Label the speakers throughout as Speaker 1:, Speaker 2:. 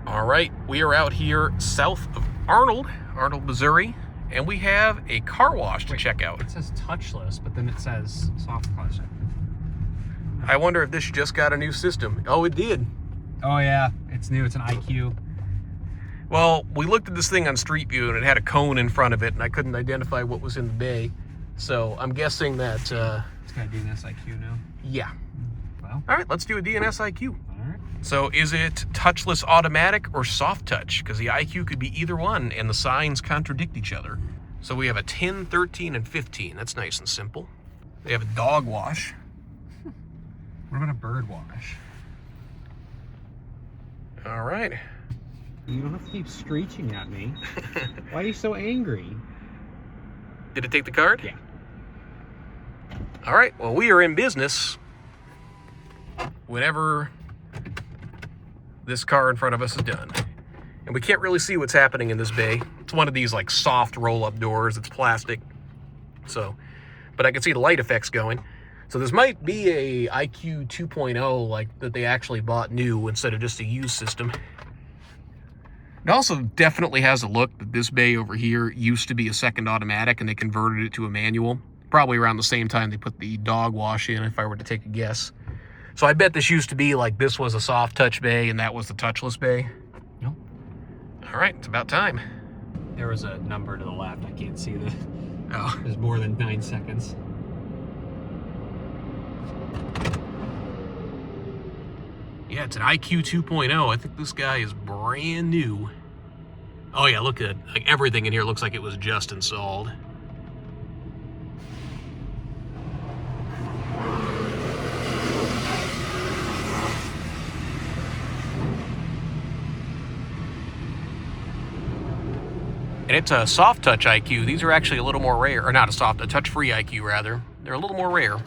Speaker 1: All right, we are out here south of Arnold, Missouri, and we have a car wash to check out.
Speaker 2: It says touchless, but then it says soft touch.
Speaker 1: I wonder if this just got a new system. Oh, it did.
Speaker 2: Oh yeah, it's new. It's an IQ.
Speaker 1: Well, we looked at this thing on Street View, and it had a cone in front of it, and I couldn't identify what was in the bay. So I'm guessing that...
Speaker 2: It's got a D&S IQ now.
Speaker 1: Yeah.
Speaker 2: Well.
Speaker 1: All right, let's do a D&S IQ.
Speaker 2: All right.
Speaker 1: So is it touchless automatic or soft touch? Because the IQ could be either one, and the signs contradict each other. So we have a 10, 13, and 15. That's nice and simple. They have a dog wash.
Speaker 2: What about a bird wash?
Speaker 1: All right.
Speaker 2: You don't have to keep screeching at me. Why are you so angry?
Speaker 1: Did it take the card?
Speaker 2: Yeah.
Speaker 1: All right, well, we are in business whenever this car in front of us is done. And we can't really see what's happening in this bay. It's one of these like soft roll-up doors. It's plastic. So, but I can see the light effects going. So this might be a IQ 2.0 like that they actually bought new instead of just a used system. It also definitely has a look that this bay over here used to be a second automatic and they converted it to a manual. Probably around the same time they put the dog wash in, if I were to take a guess. So I bet this used to be like this was a soft touch bay and that was the touchless bay.
Speaker 2: No.
Speaker 1: All right, it's about time.
Speaker 2: There was a number to the left. I can't see the...
Speaker 1: Oh.
Speaker 2: There's more than 9 seconds.
Speaker 1: Yeah, it's an IQ 2.0. I think this guy is brand new. Oh yeah, look at it. Like everything in here looks like it was just installed. And it's a soft touch IQ. These are actually a little more rare, or not a touch-free IQ rather. They're a little more rare.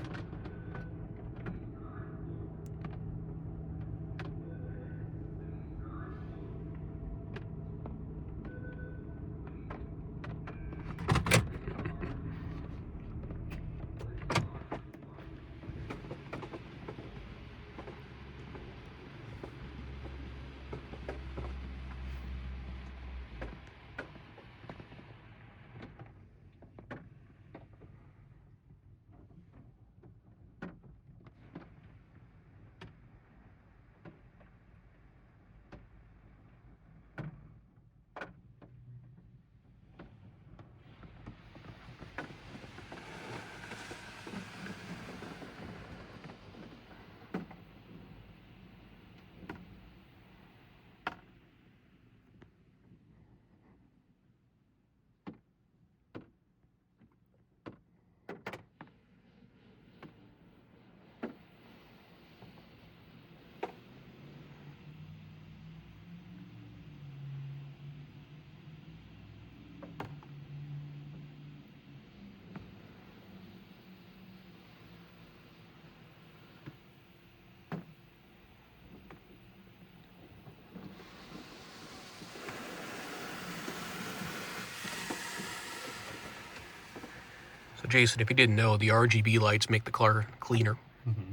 Speaker 1: So Jason, if you didn't know, the RGB lights make the car cleaner.
Speaker 2: Mm-hmm.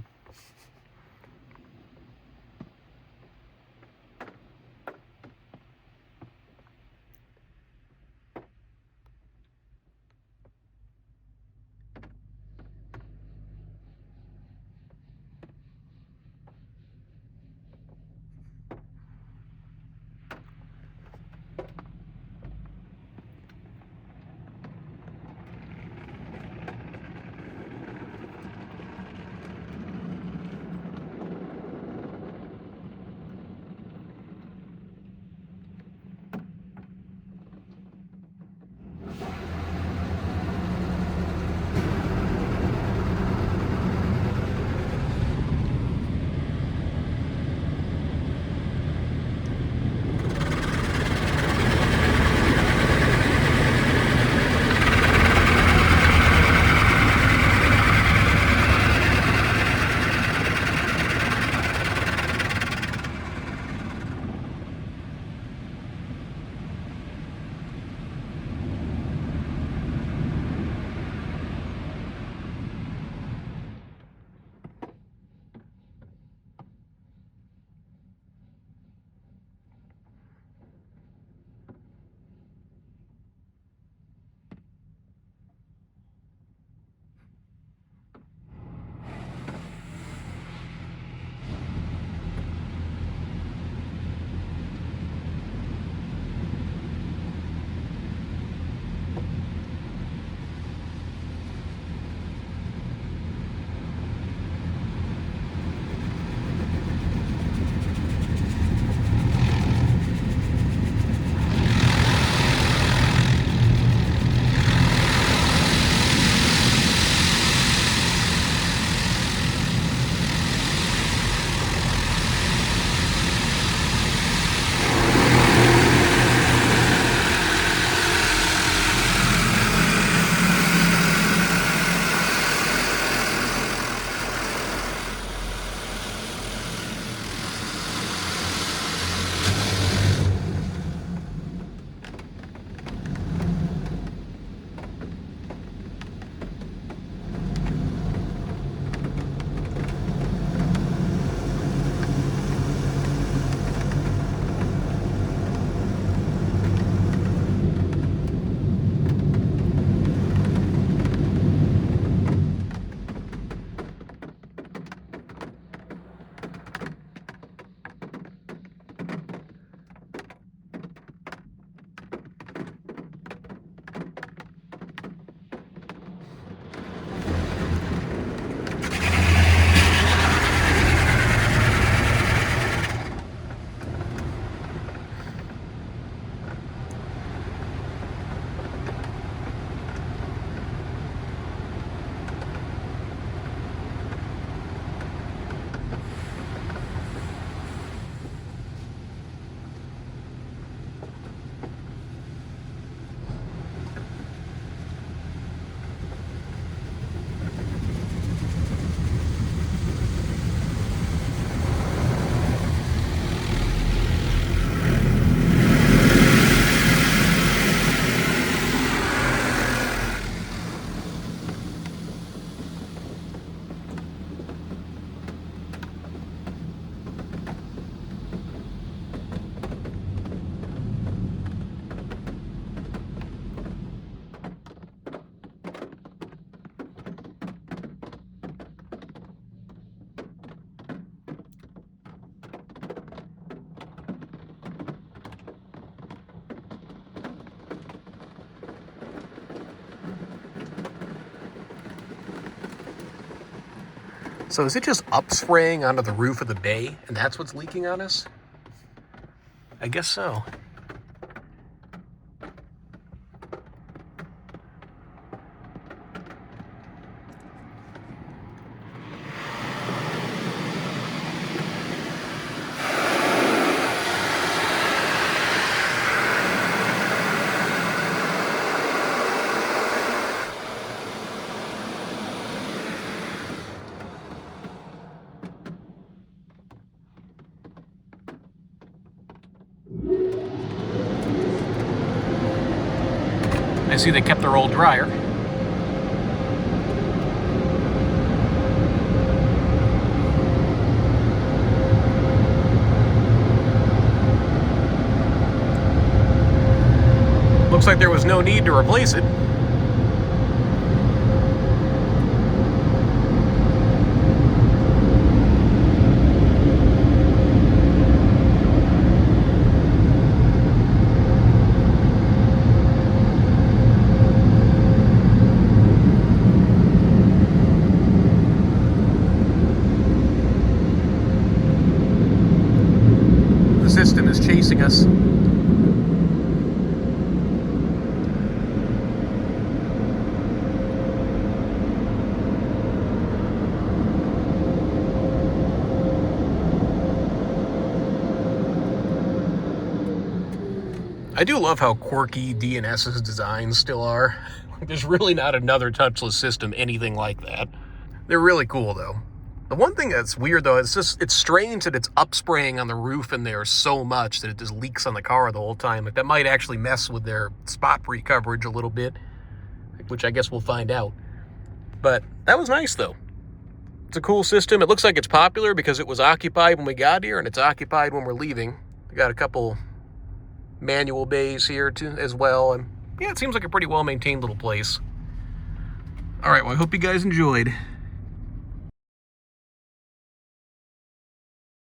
Speaker 1: So is it just upspraying onto the roof of the bay, and that's what's leaking on us? I guess so. I see they kept their old dryer. Looks like there was no need to replace it. The system is chasing us. I do love how quirky D&S's designs still are. There's really not another touchless system anything like that. They're really cool though. The one thing that's weird though, it's strange that it's upspraying on the roof in there so much that it just leaks on the car the whole time. Like that might actually mess with their spot pre-coverage a little bit, which I guess we'll find out. But that was nice though. It's a cool system. It looks like it's popular because it was occupied when we got here and it's occupied when we're leaving. We got a couple manual bays here too as well, and yeah, it seems like a pretty well maintained little place. All right, well, I hope you guys enjoyed.